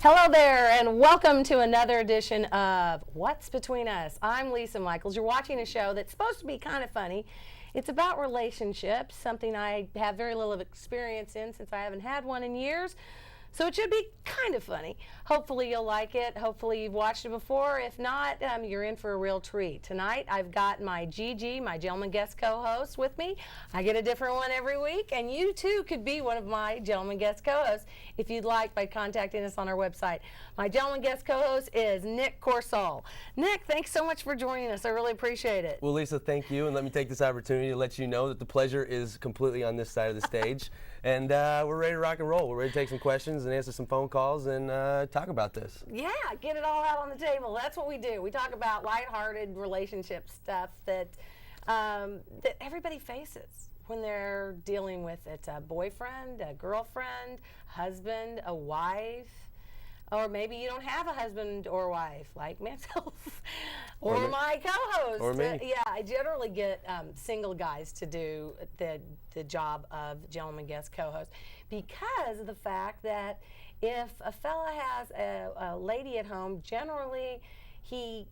Hello there, and welcome to another edition of What's Between Us. I'm Lisa Michaels. You're watching a show that's supposed to be kind of funny. It's about relationships, something I have very little of experience in since I haven't had one in years. So it should be kind of funny. Hopefully you'll like it. Hopefully you've watched it before. If not, you're in for a real treat. Tonight I've got my GG, my gentleman guest co-host, with me. I get a different one every week, and you too could be one of my gentleman guest co-hosts if you'd like by contacting us on our website. My gentleman guest co-host is Nick Coursolle. Nick, thanks so much for joining us. I really appreciate it. Well, Lisa, thank you, and let me take this opportunity to let you know that the pleasure is completely on this side of the stage. And we're ready to rock and roll. We're ready to take some questions and answer some phone calls and talk about this. Yeah, get it all out on the table. That's what we do. We talk about lighthearted relationship stuff that that everybody faces when they're dealing with it. A boyfriend, a girlfriend, husband, a wife. Or maybe you don't have a husband or wife, like myself, or my co-host. Or me. Yeah, I generally get single guys to do the job of gentleman guest co-host because of the fact that if a fella has a lady at home, generally he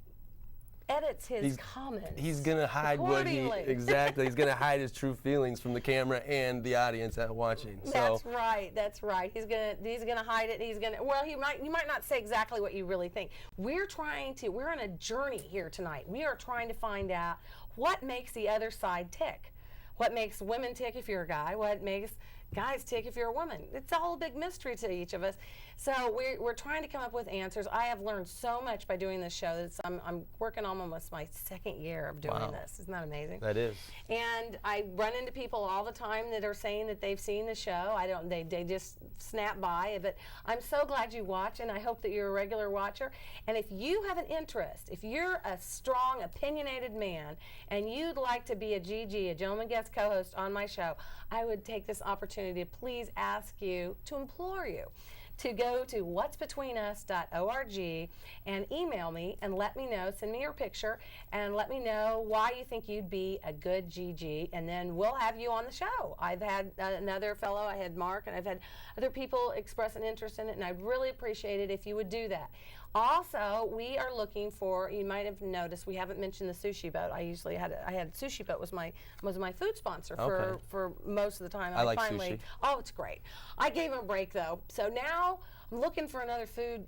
edits his comments. He's gonna hide what he exactly. He's gonna hide his true feelings from the camera and the audience that watching. That's right. That's right. He's gonna hide it. You might not say exactly what you really think. We're on a journey here tonight. We are trying to find out what makes the other side tick. What makes women tick if you're a guy? What makes guys tick if you're a woman? It's all a big mystery to each of us. So we're trying to come up with answers. I have learned so much by doing this show. I'm working on almost my second year of doing this. Isn't that amazing? That is. And I run into people all the time that are saying that they've seen the show. They just snap by. But I'm so glad you watch, and I hope that you're a regular watcher. And if you have an interest, if you're a strong, opinionated man, and you'd like to be a GG, a gentleman guest co-host on my show, I would take this opportunity to please implore you to go to whatsbetweenus.org and email me and let me know, send me your picture and let me know why you think you'd be a good GG, and then we'll have you on the show. I've had another fellow, I had Mark, and I've had other people express an interest in it, and I'd really appreciate it if you would do that. Also, we are looking for, you might have noticed, we haven't mentioned the sushi boat. I had sushi boat was my food sponsor for most of the time. I like sushi. Oh, it's great. I gave him a break though. So now I'm looking for another food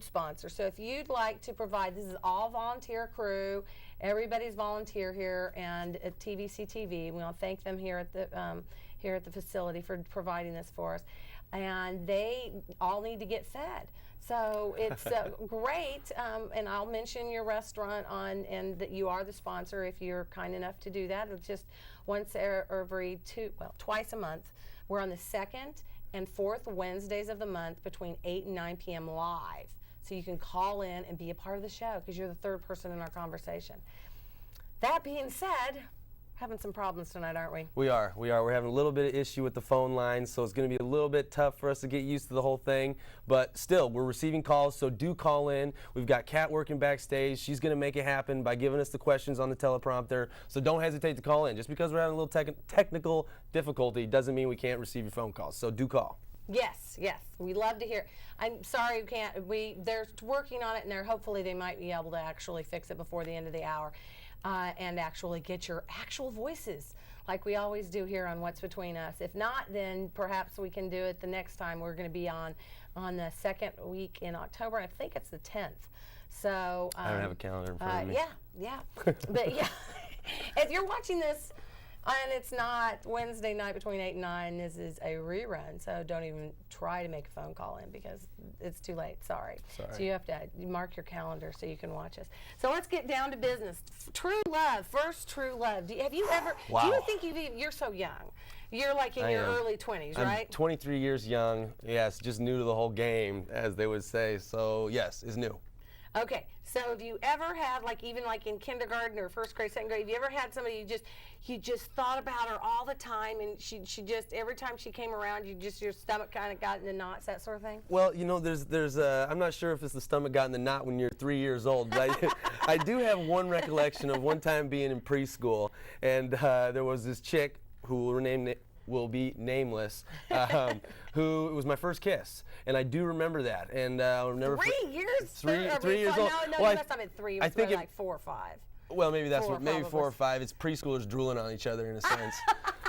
sponsor. So if you'd like to provide, this is all volunteer crew. Everybody's volunteer here, and at TVCTV, we want to thank them here at the facility for providing this for us. And they all need to get fed. So it's great, and I'll mention your restaurant and that you are the sponsor if you're kind enough to do that. It's just twice a month. We're on the 2nd and 4th Wednesdays of the month between 8 and 9 p.m. live. So you can call in and be a part of the show because you're the third person in our conversation. That being said, having some problems tonight, aren't we? We are. We're having a little bit of issue with the phone lines, so it's going to be a little bit tough for us to get used to the whole thing. But still, we're receiving calls, so do call in. We've got Kat working backstage. She's going to make it happen by giving us the questions on the teleprompter. So don't hesitate to call in. Just because we're having a little technical difficulty doesn't mean we can't receive your phone calls. So do call. Yes, we love to hear. I'm sorry we can't. They're working on it, and hopefully they might be able to actually fix it before the end of the hour. And actually get your actual voices like we always do here on What's Between Us. If not, then perhaps we can do it the next time. We're going to be on the second week in October. I think it's the 10th. So I don't have a calendar in front of me. Yeah. But yeah, if you're watching this and it's not Wednesday night between 8 and 9, this is a rerun. So don't even try to make a phone call in because it's too late. Sorry. So you have to mark your calendar so you can watch us. So let's get down to business. True love, first true love. Have you ever, do you think you're so young? You're like in your early 20s, right? I'm 23 years young. Yes, just new to the whole game, as they would say. So yes, it's new. Okay, so have you ever had, even in kindergarten or first grade, second grade, have you ever had somebody you just thought about her all the time, and she just every time she came around, your stomach kind of got in the knots, that sort of thing? Well, there's I'm not sure if it's the stomach got in the knot when you're 3 years old, but I do have one recollection of one time being in preschool, and there was this chick who will be nameless, who was my first kiss, and I do remember that. And I'll never 3 years? 3 years old. No, Well, you must have been 3. I think like 4 or 5. Well, maybe that's Four, what. Maybe probably. 4 or 5. It's preschoolers drooling on each other in a sense.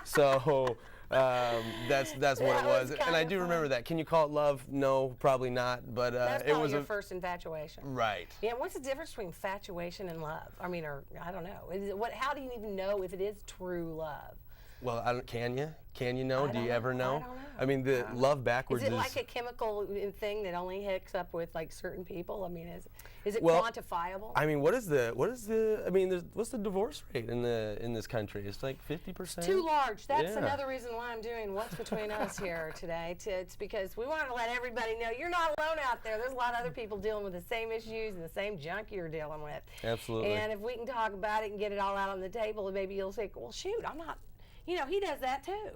So that's what That it was. was And kinda I do remember that. Can you call it love? No, probably not. But That's it probably was your first infatuation. right. Yeah, what's the difference between infatuation and love? I mean, or I don't know. How do you even know if it is true love? Well, can you? Can you know? I Do you don't ever know. know? I don't know. I mean, the love backwards Is it like a chemical thing that only hooks up with like certain people? I mean, is it Well, quantifiable? I mean, what's the divorce rate in this country? It's like 50%. Too large. That's Yeah. another reason why I'm doing What's Between Us here today. It's because we want to let everybody know you're not alone out there. There's a lot of other people dealing with the same issues and the same junk you're dealing with. Absolutely. And if we can talk about it and get it all out on the table, maybe you'll say, well, shoot, I'm not, he does that too.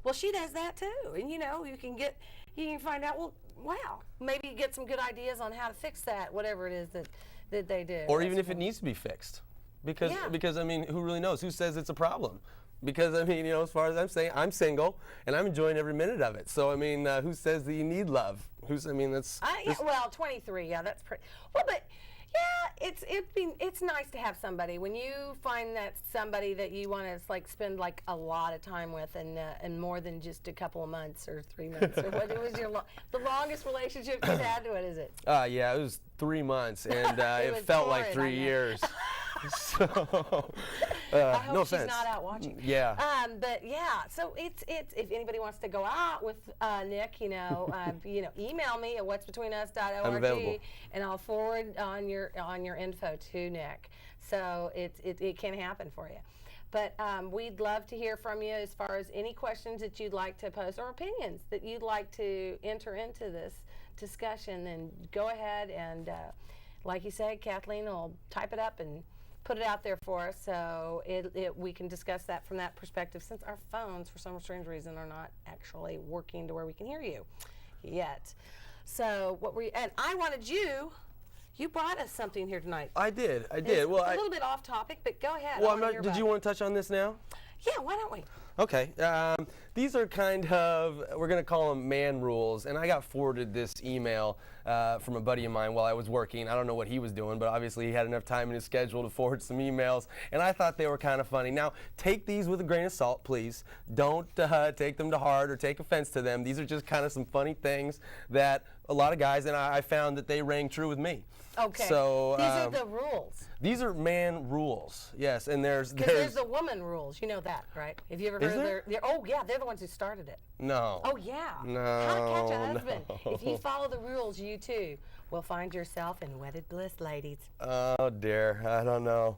Well, she does that too. And you can find out, well, wow, maybe you get some good ideas on how to fix that, whatever it is that they do. Or even if it needs to be fixed. Because I mean, who really knows? Who says it's a problem? Because I mean, as far as I'm saying, I'm single and I'm enjoying every minute of it. So I mean, who says that you need love? Well, 23, yeah, that's pretty. Well, but yeah, it's nice to have somebody when you find that somebody that you want to spend a lot of time with and more than just a couple of months or 3 months or what it was the longest relationship you've had. What is it? Yeah, it was 3 months and it felt like 3 years. So, I hope no she's offense. not out watching. Yeah. But yeah, so it's if anybody wants to go out with Nick, email me at whatsbetweenus.org. I'm available. And I'll forward on your info to Nick. So it can happen for you. But we'd love to hear from you as far as any questions that you'd like to post or opinions that you'd like to enter into this discussion. Then go ahead and, like you said, Kathleen will type it up and put it out there for us so we can discuss that from that perspective, since our phones, for some strange reason, are not actually working to where we can hear you yet. So and I wanted you brought us something here tonight. I did. It's Well, a little bit off topic, but go ahead. Well, did you want to touch on this now? Yeah, why don't we? Okay. These are kind of, we're going to call them man rules. And I got forwarded this email from a buddy of mine while I was working. I don't know what he was doing, but obviously he had enough time in his schedule to forward some emails. And I thought they were kind of funny. Now, take these with a grain of salt, please. Don't take them to heart or take offense to them. These are just kind of some funny things that a lot of guys, and I found that they rang true with me. Okay. So these are the rules. These are man rules, yes, and there's the woman rules. You know that, right? Have you ever heard there? Oh yeah, they're the ones who started it. No. Oh yeah. No. How to catch a husband. No. If you follow the rules, you too will find yourself in wedded bliss, ladies. Oh dear, I don't know.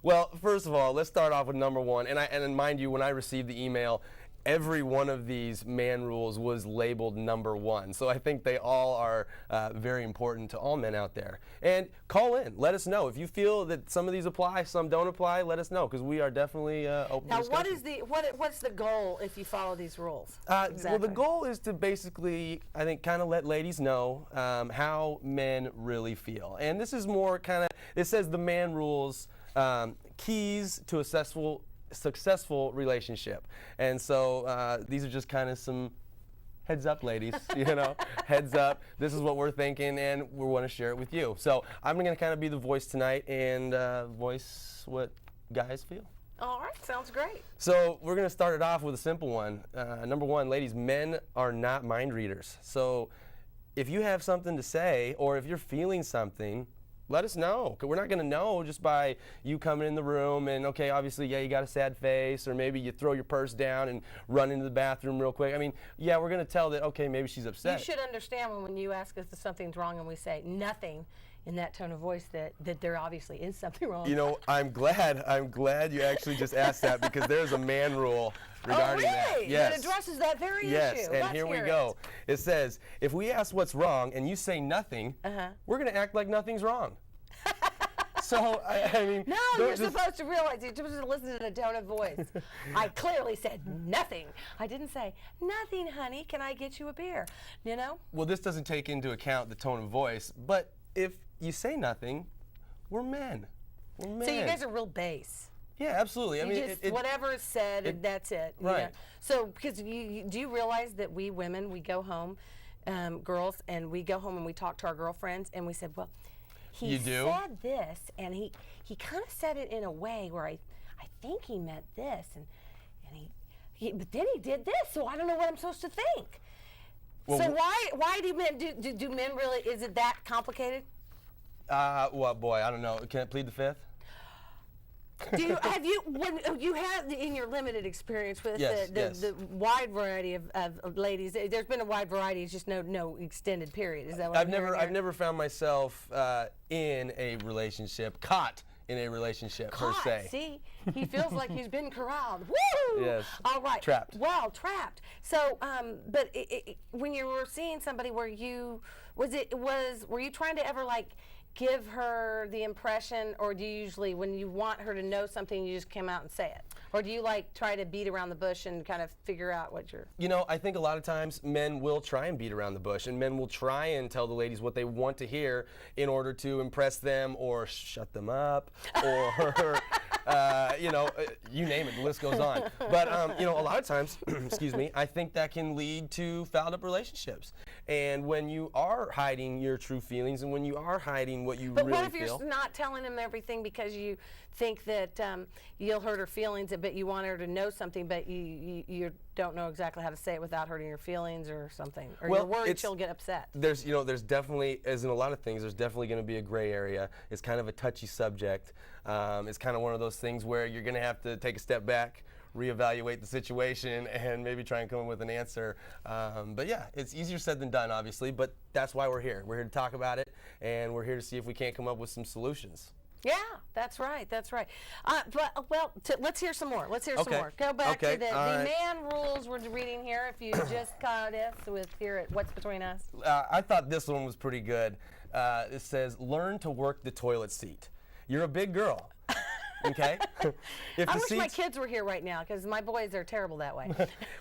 Well, first of all, let's start off with number one, and mind you, when I received the email, every one of these man rules was labeled number one. So I think they all are very important to all men out there. And call in. Let us know. If you feel that some of these apply, some don't apply, let us know, because we are definitely open to discussion. What's the goal if you follow these rules? Well, the goal is to basically, I think, kind of let ladies know how men really feel. And this is more kind of, it says the man rules, keys to a successful relationship. And so these are just kind of some heads up, ladies, heads up. This is what we're thinking, and we want to share it with you. So I'm going to kind of be the voice tonight and voice what guys feel. All right, sounds great. So we're going to start it off with a simple one. Number one, ladies, men are not mind readers. So if you have something to say, or if you're feeling something, let us know. 'Cause we're not going to know just by you coming in the room and, okay, obviously, yeah, you got a sad face, or maybe you throw your purse down and run into the bathroom real quick. I mean, yeah, we're going to tell that, okay, maybe she's upset. You should understand when you ask us if something's wrong and we say nothing in that tone of voice that there obviously is something wrong. I'm glad you actually just asked that, because there's a man rule regarding that. Really? Yes. It addresses that very issue. Yes, and Let's here we hear go. It says, if we ask what's wrong and you say nothing, we're going to act like nothing's wrong. So, I mean... No, you're supposed to realize, you're supposed to listen to the tone of voice. I clearly said nothing. I didn't say, nothing, honey, can I get you a beer? Well, this doesn't take into account the tone of voice, but if you say nothing, we're men. We're men. So you guys are real base. Yeah, absolutely. I mean, whatever is said, that's it. Right. You know? So, because do you realize that we women, we go home, girls, and we go home and we talk to our girlfriends, and we said, well, he said this, and he kind of said it in a way where I think he meant this, and but then he did this, so I don't know what I'm supposed to think. Well, so why do men do men really? Is it that complicated? Well, boy, I don't know. Can I plead the fifth? Have you when you had in your limited experience with the wide variety of ladies? There's been a wide variety. It's just no extended period. Is that what I've never found myself in a relationship, caught in a relationship per se. See, he feels like he's been corralled. Woo! Yes. All right. Trapped. Well, trapped. So, but when you were seeing somebody, were you trying to ever like give her the impression, or do you usually, when you want her to know something, you just come out and say it? Or do you like try to beat around the bush and kind of figure out what you're... You know, I think a lot of times men will try and beat around the bush, and men will try and tell the ladies what they want to hear in order to impress them or shut them up or... you know, you name it, the list goes on. But, you know, a lot of times, excuse me, I think that can lead to fouled up relationships. And when you are hiding your true feelings and when you are hiding what you really feel. But what if you're not telling him everything because you think that you'll hurt her feelings, but you want her to know something, but you don't know exactly how to say it without hurting her feelings or something? Or you're worried she'll get upset? There's definitely, as in a lot of things, there's definitely going to be a gray area. It's kind of a touchy subject. It's kind of one of those things where you're going to have to take a step back, reevaluate the situation, and maybe try and come up with an answer. But yeah, it's easier said than done, obviously, but that's why we're here. We're here to talk about it, and we're here to see if we can't come up with some solutions. Yeah, that's right. That's right. Let's hear some more. Some more. Go back to the man rules we're reading here. If you just caught us here at What's Between Us. I thought this one was pretty good. It says, learn to work the toilet seat. You're a big girl. Okay? I wish my kids were here right now because my boys are terrible that way.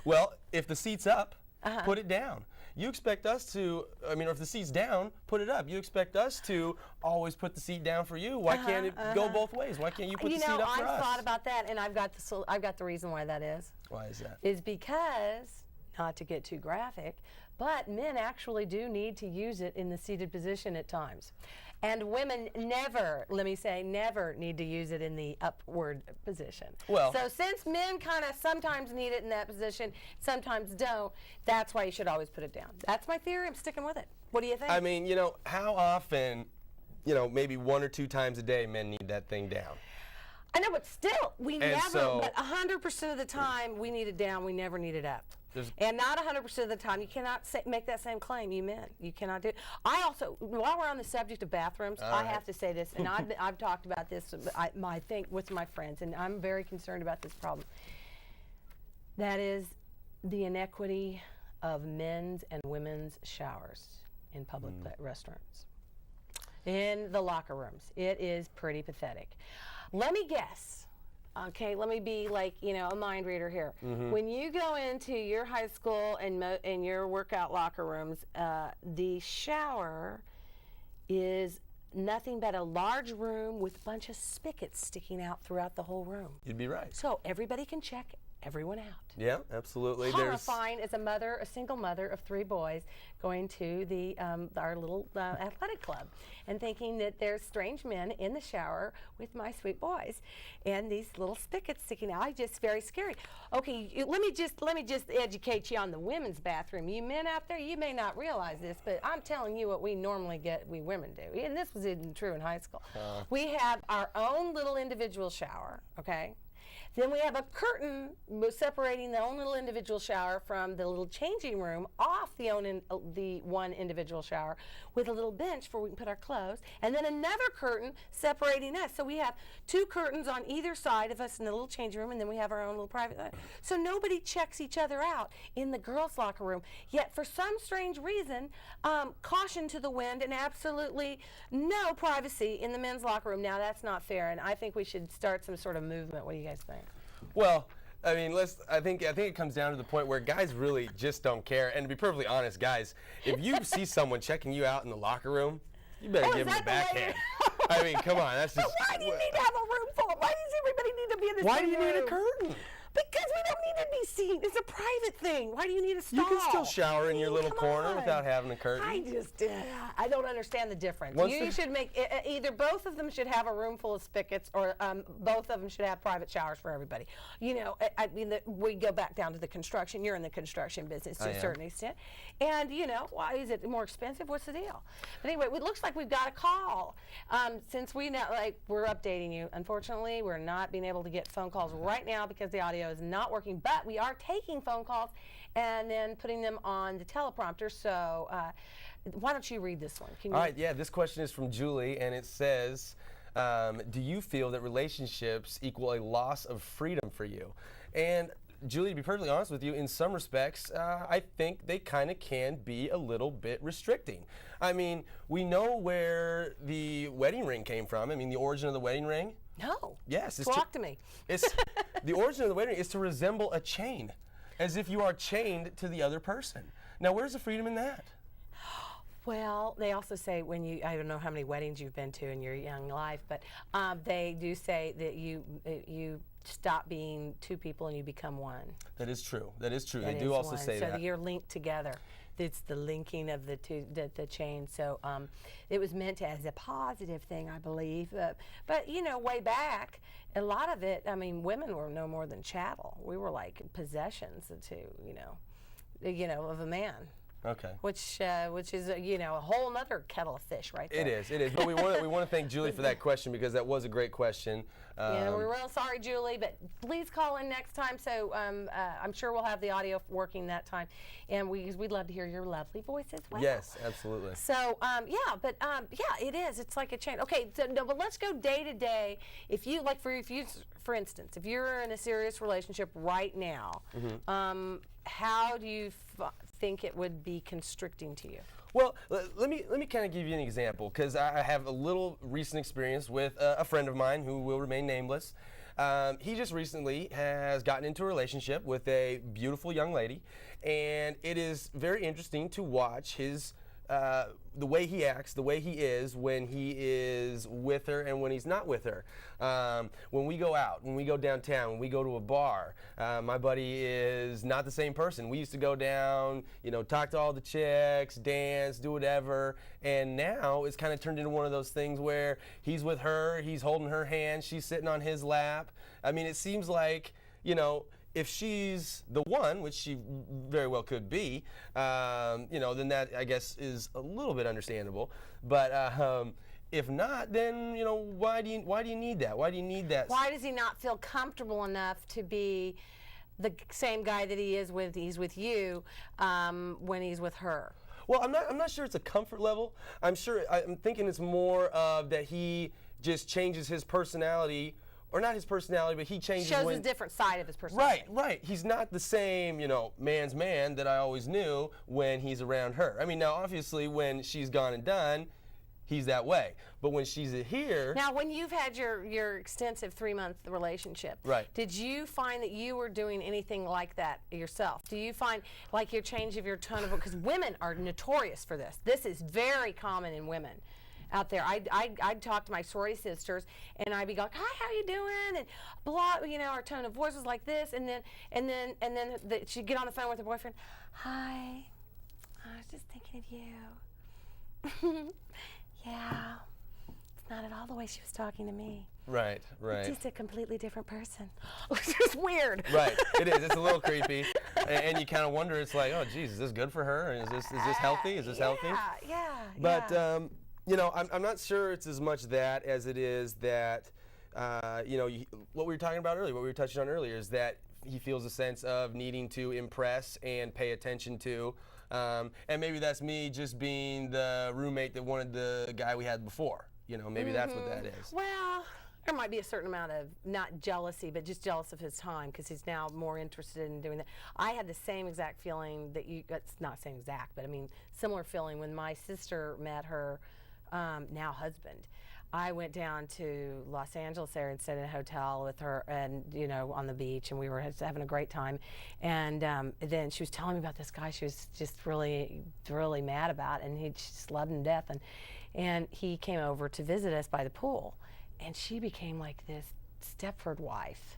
Well, if the seat's up, put it down. You expect us to, or if the seat's down, put it up. You expect us to always put the seat down for you. Why can't it go both ways? Why can't you put the seat up for us? I've thought about that, and I've got the reason why that is. Why is that? Is because, not to get too graphic, but men actually do need to use it in the seated position at times. And women never, let me say, never need to use it in the upward position. Well, so since men kind of sometimes need it in that position, sometimes don't, that's why you should always put it down. That's my theory. I'm sticking with it. What do you think? I mean, how often, maybe 1 or 2 times a day men need that thing down? I know, but still, but 100% of the time we need it down, we never need it up. And not 100% of the time. You cannot make that same claim, you men. You cannot do it. I also, while we're on the subject of bathrooms, I have to say this, and I've talked about this, I think, with my friends, and I'm very concerned about this problem. That is the inequity of men's and women's showers in public restaurants, in the locker rooms. It is pretty pathetic. Let me guess. Okay, let me be like, a mind reader here. When you go into your high school and your workout locker rooms, the shower is nothing but a large room with a bunch of spigots sticking out throughout the whole room. You'd be right. So everybody can check everyone out. Yeah, absolutely. Horrifying as a single mother of 3 boys going to our little athletic club and thinking that there's strange men in the shower with my sweet boys and these little spigots sticking out. Just very scary. Okay, let me just educate you on the women's bathroom. You men out there, you may not realize this, but I'm telling you what we normally get, we women do. And this was even true in high school. We have our own little individual shower, okay? Then we have a curtain separating the own little individual shower from the little changing room off the one individual shower with a little bench where we can put our clothes, and then another curtain separating us. So we have 2 curtains on either side of us in the little changing room, and then we have our own little private. So nobody checks each other out in the girls' locker room. Yet for some strange reason, caution to the wind and absolutely no privacy in the men's locker room. Now that's not fair, and I think we should start some sort of movement. What do you guys think? Well, I think it comes down to the point where guys really just don't care. And to be perfectly honest, guys, if you see someone checking you out in the locker room, you better give them a backhand. I mean, come on, that's just. Why do you need to have a room full? Why does everybody need to be in this Why do you need a room. curtain? Because we don't need to be seen. It's a private thing. Why do you need a stall? You can still shower in your little Come corner on. without having a curtain. I don't understand the difference. Once You the- should make, either both of them should have a room full of spigots, or both of them should have private showers for everybody. You know, I mean, we go back down to the construction. You're in the construction business to I a am. certain extent. And, you know, why is it more expensive? What's the deal? But anyway, it looks like we've got a call. Since we know, like, we're updating you. Unfortunately, we're not being able to get phone calls right now because the audio is not working, but we are taking phone calls and then putting them on the teleprompter. So why don't you read this one? Can you? All right, yeah, this question is from Julie, and it says, do you feel that relationships equal a loss of freedom for you? And Julie, to be perfectly honest with you, in some respects, I think they kind of can be a little bit restricting. I mean, we know where the wedding ring came from. I mean, the origin of the wedding ring. No. Yes, Talk to me. It's the origin of the wedding ring is to resemble a chain, as if you are chained to the other person. Now, where's the freedom in that? Well, they also say when you, I don't know how many weddings you've been to in your young life, but they do say that you stop being two people and you become one. That is true. That is true. That They do is also one. say so that. you're linked together. It's the linking of the two, the chain. So it was meant as a positive thing, I believe. But you know, way back, a lot of it. I mean, women were no more than chattel. We were like possessions to, you know, of a man. Okay. Which is a whole nother kettle of fish, right there. It is. But we want to thank Julie for that question, because that was a great question. Yeah, we're real sorry, Julie, but please call in next time. So I'm sure we'll have the audio working that time, and we'd love to hear your lovely voice as well. Yes, absolutely. So it is. It's like a chain. Okay, so no, but let's go day to day. If you like, for instance, if you're in a serious relationship right now, how do you think it would be constricting to you? Well, let me kind of give you an example, because I have a little recent experience with a friend of mine who will remain nameless. He just recently has gotten into a relationship with a beautiful young lady, and it is very interesting to watch his the way he acts, the way he is when he is with her and when he's not with her. When we go out, when we go downtown, when we go to a bar, my buddy is not the same person. We used to go down, talk to all the chicks, dance, do whatever, and now it's kind of turned into one of those things where he's with her, he's holding her hand, she's sitting on his lap. I mean, it seems like, if she's the one, which she very well could be, then that, I guess, is a little bit understandable. But if not, then why do you need that? Why do you need that? Why does he not feel comfortable enough to be the same guy that he's with you when he's with her? Well, I'm not sure it's a comfort level. I'm thinking it's more of that he just changes his personality. Or not his personality, but he changes Shows a different side of his personality. Right. He's not the same, man's man that I always knew when he's around her. I mean, now, obviously, when she's gone and done, he's that way. But when she's here... Now, when you've had your extensive 3-month relationship, right. Did you find that you were doing anything like that yourself? Do you find, like, your change of your tone of... Because women are notorious for this. This is very common in women out there. I'd talk to my sorority sisters, and I'd be going, "Hi, how you doing?" And blah, our tone of voice was like this, and then she'd get on the phone with her boyfriend. "Hi, I was just thinking of you." Yeah, it's not at all the way she was talking to me. Right. It's just a completely different person. It's just weird. Right, it is. It's a little creepy, and you kind of wonder. It's like, oh, geez, is this good for her? Is this healthy? Is this healthy? Yeah. But I'm not sure it's as much that as it is that, what we were talking about earlier, what we were touching on earlier, is that he feels a sense of needing to impress and pay attention to. And maybe that's me just being the roommate that wanted the guy we had before. Maybe that's what that is. Well, there might be a certain amount of, not jealousy, but just jealous of his time, because he's now more interested in doing that. I had the same exact feeling that it's not same exact, but I mean, similar feeling when my sister met her now husband. I went down to Los Angeles area and stayed in a hotel with her, and on the beach, and we were having a great time. And then she was telling me about this guy she was just really, really mad about, and he just loved him to death. And he came over to visit us by the pool, and she became like this Stepford wife.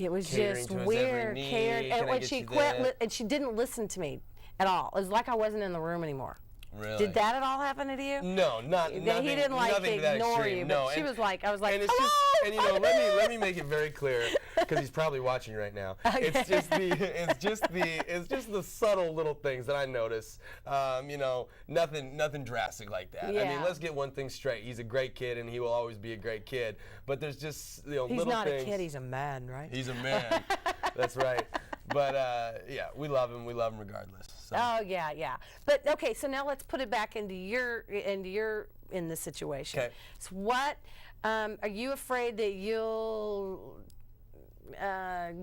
It was catering just to his weird. every need. Karen, Can and I when get she you quit, that? and she didn't listen to me at all. It was like I wasn't in the room anymore. Really? Did that at all happen to you? No, He nothing. didn't like nothing to to that ignore extreme. you, No, but she was like, I was like, and it's hello. just, and you know, let me make it very clear, because he's probably watching right now. It's just the subtle little things that I notice. You know, nothing drastic like that. I mean, Yeah. let's get one thing straight. He's a great kid, and he will always be a great kid. But there's just He's little not things. a kid, he's a man, right? He's a man. That's right. But yeah, we love him. We love him regardless. So. Oh yeah, yeah. But okay, so now let's put it back into the situation. Okay. So what are you afraid that you'll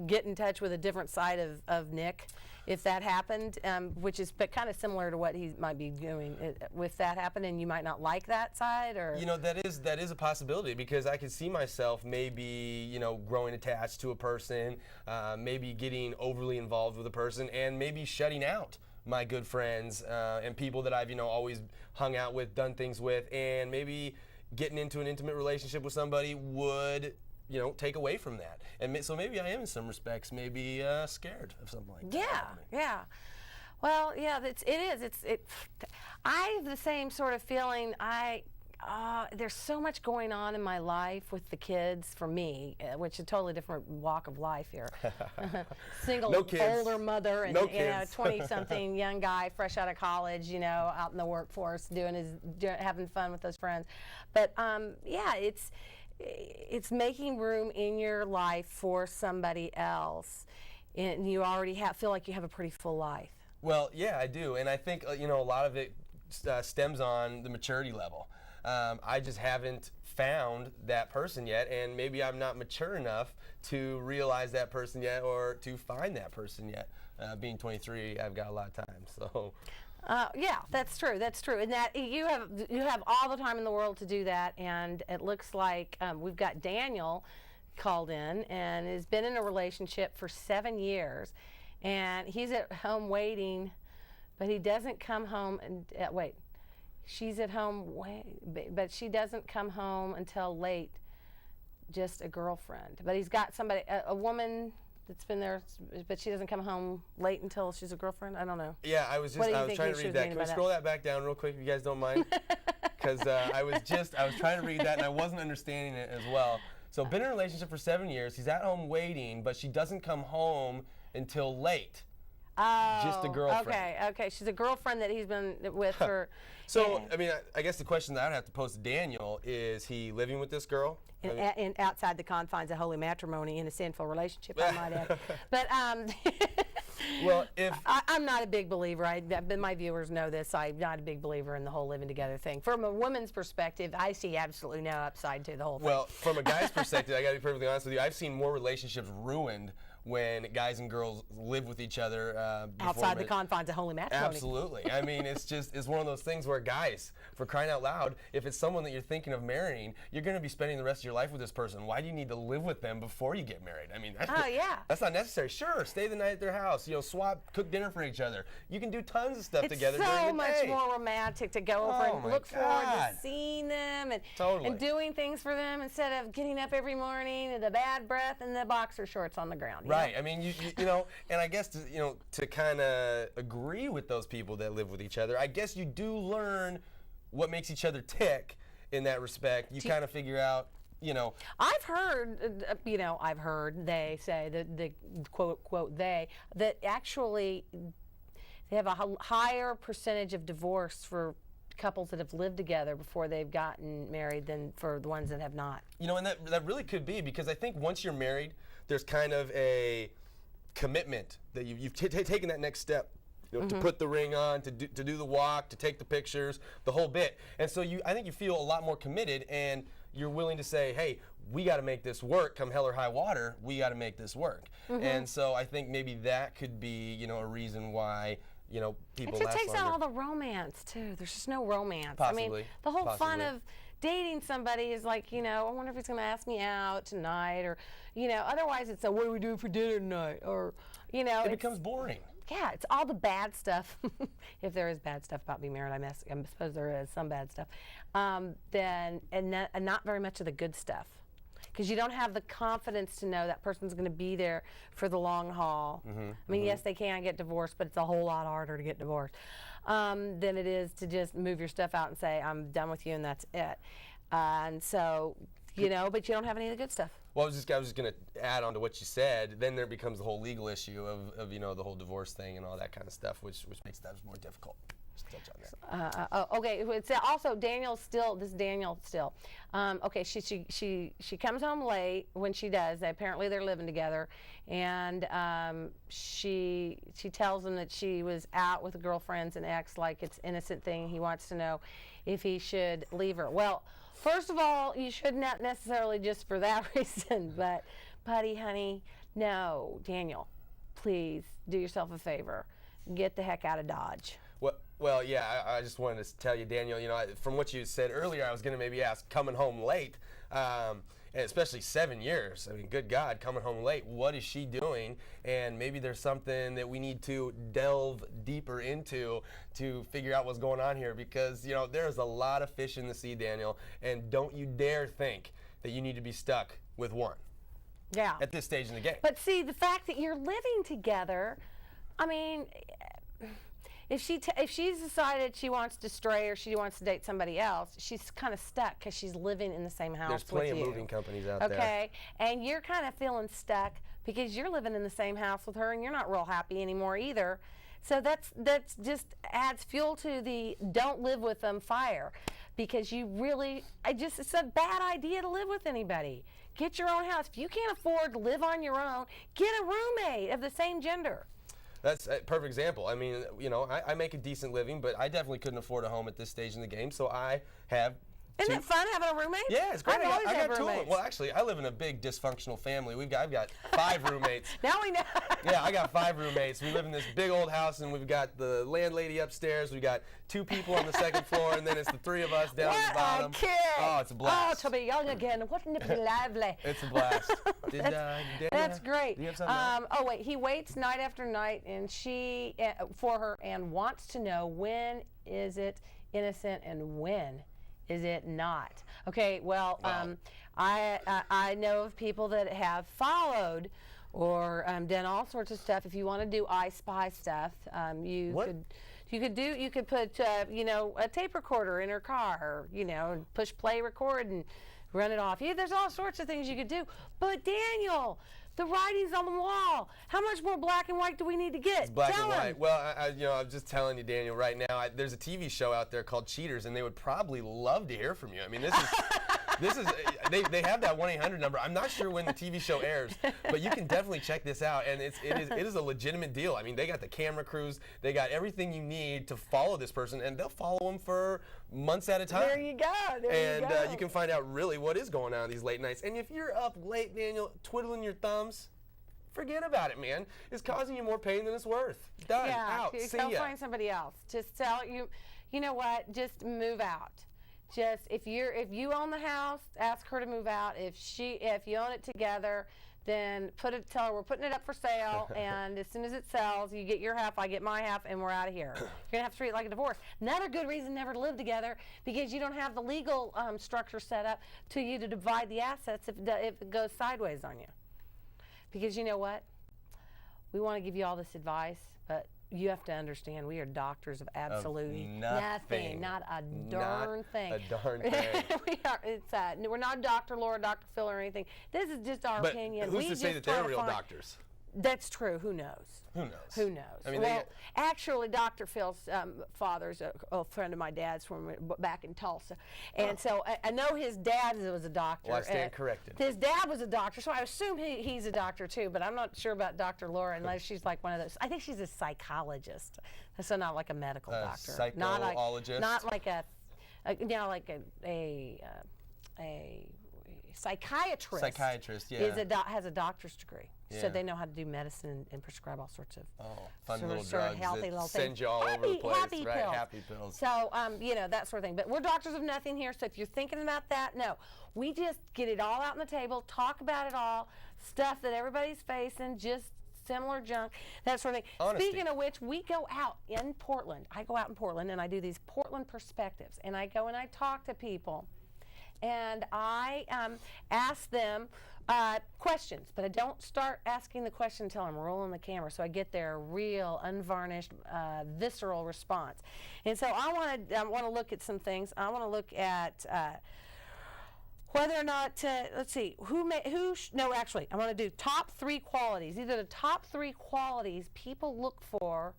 get in touch with a different side of Nick if that happened, which is kind of similar to what he might be doing if that happened, and you might not like that side, or you know, that is a possibility, because I could see myself maybe, you know, growing attached to a person, maybe getting overly involved with a person, and maybe shutting out my good friends and people that I've, you know, always hung out with, done things with, and maybe getting into an intimate relationship with somebody would, you know, take away from that. And so maybe I am in some respects maybe scared of something like that. Yeah. Well, yeah, it is. I have the same sort of feeling. There's so much going on in my life with the kids for me, which is a totally different walk of life here. Single, No kids. older mother, and No you know, kids. 20-something young guy, fresh out of college, you know, out in the workforce, having fun with those friends. But yeah, it's making room in your life for somebody else, and you already feel like you have a pretty full life. Well, yeah, I do, and I think you know, a lot of it stems on the maturity level. I just haven't found that person yet, and maybe I'm not mature enough to realize that person yet, or to find that person yet. Being 23, I've got a lot of time, so. Yeah, that's true. That's true, and that you have all the time in the world to do that. And it looks like we've got Daniel called in and has been in a relationship for 7 years, and he's at home waiting, but he doesn't come home. And wait, she's at home, but she doesn't come home until late. Just a girlfriend, but he's got somebody, a woman that's been there, but she doesn't come home late until she's a girlfriend. I don't know. Yeah, I was trying to read that. Can we scroll that back down real quick, if you guys don't mind? Because I was trying to read that, and I wasn't understanding it as well. So, been in a relationship for 7 years. He's at home waiting, but she doesn't come home until late. Oh, Just a girlfriend. Okay. She's a girlfriend that he's been with for. So, I mean, I guess the question that I'd have to pose to Daniel is: he living with this girl? And outside the confines of holy matrimony in a sinful relationship, I might add. But well, I'm not a big believer. My viewers know this. I'm not a big believer in the whole living together thing. From a woman's perspective, I see absolutely no upside to the whole thing. Well, from a guy's perspective, I got to be perfectly honest with you. I've seen more relationships ruined when guys and girls live with each other outside the confines of holy matrimony. Absolutely. I mean, it's one of those things where, guys, for crying out loud, if it's someone that you're thinking of marrying, you're going to be spending the rest of your life with this person. Why do you need to live with them before you get married? I mean, that's not necessary. Sure, stay the night at their house. You know, cook dinner for each other. You can do tons of stuff together during the day. It's so much more romantic to go over and look forward to seeing them and doing things for them instead of getting up every morning with the bad breath and the boxer shorts on the ground. Right. I mean, you know, and I guess to kind of agree with those people that live with each other, I guess you do learn what makes each other tick in that respect. You kind of figure out, you know. I've heard they say the quote they that actually they have a higher percentage of divorce for couples that have lived together before they've gotten married than for the ones that have not. You know, and that really could be, because I think once you're married, there's kind of a commitment that you've taken that next step, you know, to put the ring on, to do the walk, to take the pictures, the whole bit. And so I think you feel a lot more committed, and you're willing to say, hey, we got to make this work, come hell or high water, we got to make this work. And so I think maybe that could be, you know, a reason why, you know, people last longer. It just takes out all the romance too. There's just no romance. Possibly. I mean, the whole fun of dating somebody is like, you know, I wonder if he's going to ask me out tonight, or, you know, otherwise it's what do we do for dinner tonight, or, you know. It becomes boring. Yeah, it's all the bad stuff. If there is bad stuff about being married, I suppose there is some bad stuff. And not very much of the good stuff. because you don't have the confidence to know that person's going to be there for the long haul. I mean, yes, they can get divorced, but it's a whole lot harder to get divorced than it is to just move your stuff out and say, I'm done with you and that's it. And so, you know, but you don't have any of the good stuff. Well, I was just going to add on to what you said. Then there becomes the whole legal issue of you know, the whole divorce thing and all that kind of stuff, which makes that more difficult. Just touch on that. Okay. It's also Daniel still. This Daniel still. Okay. She comes home late when she does. Apparently they're living together, and she tells him that she was out with girlfriends and ex, like it's an innocent thing. He wants to know if he should leave her. Well, first of all, you should not necessarily just for that reason, but buddy, honey, no, Daniel, please do yourself a favor. Get the heck out of Dodge. Well, yeah, I just wanted to tell you, Daniel, you know, from what you said earlier, I was going to maybe ask, coming home late, and especially 7 years. I mean, good God, coming home late, what is she doing? And maybe there's something that we need to delve deeper into to figure out what's going on here, because, you know, there's a lot of fish in the sea, Daniel, and don't you dare think that you need to be stuck with one. Yeah. At this stage in the game. But see, the fact that you're living together, I mean, if she's decided she wants to stray or she wants to date somebody else, she's kind of stuck because she's living in the same house There's plenty with of you. moving companies out there. Okay, and you're kind of feeling stuck because you're living in the same house with her and you're not real happy anymore either. So that's just adds fuel to the don't live with them fire, because you really, it's a bad idea to live with anybody. Get your own house. If you can't afford to live on your own, get a roommate of the same gender. That's a perfect example. I mean, you know, I make a decent living, but I definitely couldn't afford a home at this stage in the game, so I have Isn't it fun having a roommate? Yeah, it's great. I've always I had got two of them. roommates. Well, actually, I live in a big dysfunctional family. I've got 5 roommates. Now we know. Yeah, I got 5 roommates. We live in this big old house, and we've got the landlady upstairs. We've got 2 people on the second floor, and then it's the 3 of us down at the bottom. What a kid! Oh, it's a blast. Oh, to be young again. Wouldn't it be lovely? It's a blast. That's great. Do you have something else? Oh wait, he waits night after night, and she for her, and wants to know when is it innocent and when is it not. Okay, well, I know of people that have followed or done all sorts of stuff. If you want to do I Spy stuff, you could put you know, a tape recorder in her car, or, you know, push play record and run it off. Yeah, there's all sorts of things you could do. But Daniel, the writing's on the wall. How much more black and white do we need to get? It's black Tell and him. white. Well, I'm just telling you, Daniel, right now, there's a TV show out there called Cheaters, and they would probably love to hear from you. I mean, they have that 1-800 number. I'm not sure when the TV show airs, but you can definitely check this out, and it is a legitimate deal. I mean, they got the camera crews, they got everything you need to follow this person, and they'll follow them for months at a time. There you go. And you can find out really what is going on these late nights. And if you're up late, Daniel, twiddling your thumbs, forget about it, man. It's causing you more pain than it's worth. Done. Out. See Go ya. find somebody else. Just tell you. You know what? Just move out. Just if you own the house, ask her to move out. If you own it together, then tell her we're putting it up for sale, and as soon as it sells, you get your half, I get my half, and we're out of here. You're gonna have to treat it like a divorce. Another good reason never to live together, because you don't have the legal structure set up to you to divide the assets if it goes sideways on you. Because you know what? We want to give you all this advice, but you have to understand we are doctors of absolutely nothing. Not a darn thing. A darn thing. We're not Dr. Laura, Dr. Phil, or anything. This is just our opinion. Who's to say that they're real doctors? That's true. Who knows? Who knows? Who knows? I mean, well, actually, Dr. Phil's father's a friend of my dad's from back in Tulsa, and so I know his dad was a doctor. Well, I stand corrected. His dad was a doctor, so I assume he's a doctor too. But I'm not sure about Dr. Laura unless she's like one of those. I think she's a psychologist, so not like a medical doctor. Psychologist. Not like a psychiatrist. Psychiatrist, yeah. Has a doctor's degree. Yeah. So they know how to do medicine and prescribe all sorts of fun little sort of drugs healthy that little send things. you all over the place, happy right? pills. Happy pills. So, you know, that sort of thing. But we're doctors of nothing here, so if you're thinking about that, no. We just get it all out on the table, talk about it all, stuff that everybody's facing, just similar junk, that sort of thing. Honesty. Speaking of which, we go out in Portland. I go out in Portland, and I do these Portland perspectives, and I go and I talk to people. and I ask them questions, but I don't start asking the question until I'm rolling the camera, so I get their real, unvarnished, visceral response. And so I want to look at some things. I want to look at whether or not, let's see, no, actually, I want to do top 3 qualities, either the top 3 qualities people look for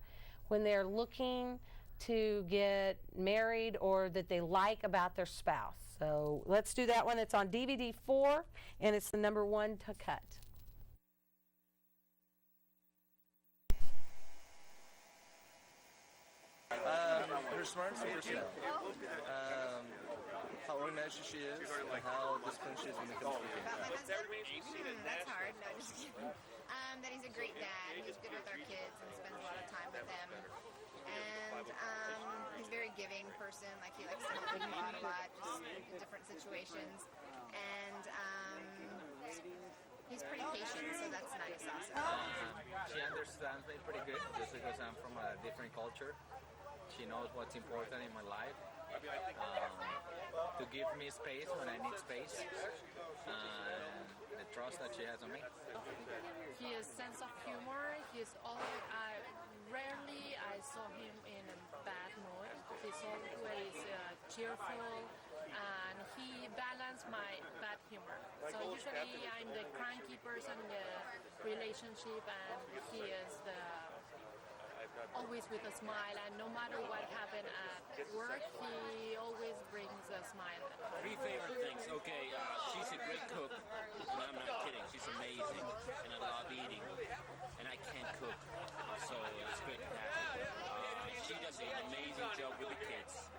when they're looking to get married or that they like about their spouse. So let's do that one. It's on DVD 4, and it's the number 1 to cut. Her smart, super smart. How organized she is, and how disciplined she is when it comes to the kids. That's hard. No, just kidding. That he's a great dad. He's good with our kids and spends a lot of time with them. And he's a very giving person. Like, he likes to help people out a lot, just in different situations. And he's pretty patient, so that's nice also. She understands me pretty good just because I'm from a different culture. She knows what's important in my life. To give me space when I need space. The trust that she has on me. He has sense of humor. He's always, rarely I saw him in a bad mood. He's always cheerful, and he balanced my bad humor. So usually I'm the cranky person in the relationship, and he is always with a smile, and no matter what happened at work, he always brings a smile. 3 favorite things. Okay, she's a great cook, and I'm not kidding. She's amazing, and I love eating, and I can't cook, so it's great to have her. She does an amazing job with the kids,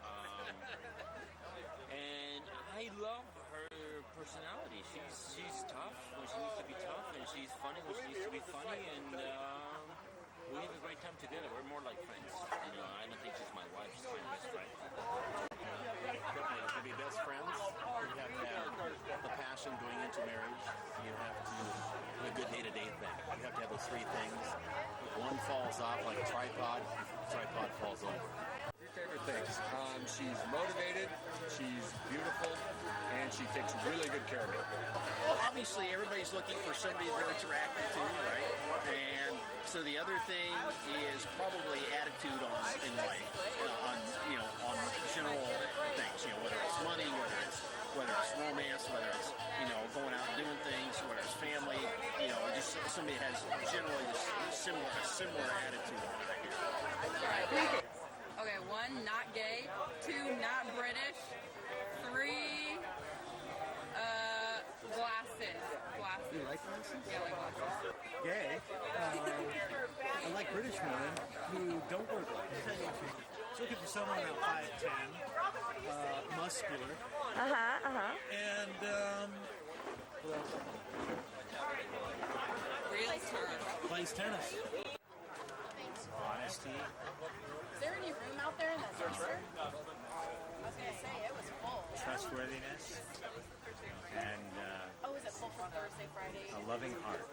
and I love her personality. She's tough when she needs to be tough, and she's funny when she needs to be funny, and we have a great time together. We're more like friends. You know, I don't think she's my wife. She's my best friend. Definitely, to be best friends, you have to have the passion going into marriage. You have to do a good day-to-day thing. You have to have those 3 things. If one falls off like a tripod, the tripod falls over. 3 favorite things. She's motivated, she's beautiful, and she takes really good care of me. Well, obviously, everybody's looking for somebody they're attracted to, right? And so the other thing is probably attitude in life, on general things. Whether it's money, whether it's romance, whether it's going out and doing things, whether it's family. Just somebody has generally a similar attitude. Okay, 1, not gay. 2, not British. 3, glasses. You like glasses? Yeah, I like glasses. Gay. I like British women who don't wear glasses. So looking for someone about 5'10", muscular. And Realtor. plays tennis. Honesty. Is there any room out there in that dumpster? I was going to say, it was full. Trustworthiness. And Was it full for Thursday, Friday? a loving heart.